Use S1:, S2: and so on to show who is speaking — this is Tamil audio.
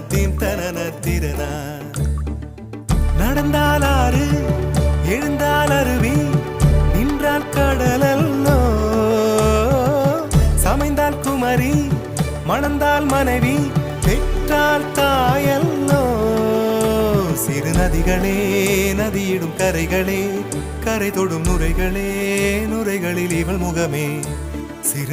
S1: தீம் தனன திறனா. நடந்தால் ஆறு எழுந்தால் அருவி நின்றால் கடலல்லோ, சமைந்தால் குமரி மணந்தால் மனைவி பெற்றால் தாயல்லோ. சிறு நதிகளே நதியிடும் கரைகளே கரை தொடும் நுரைகளே நுரைகளில் இவள் முகமே.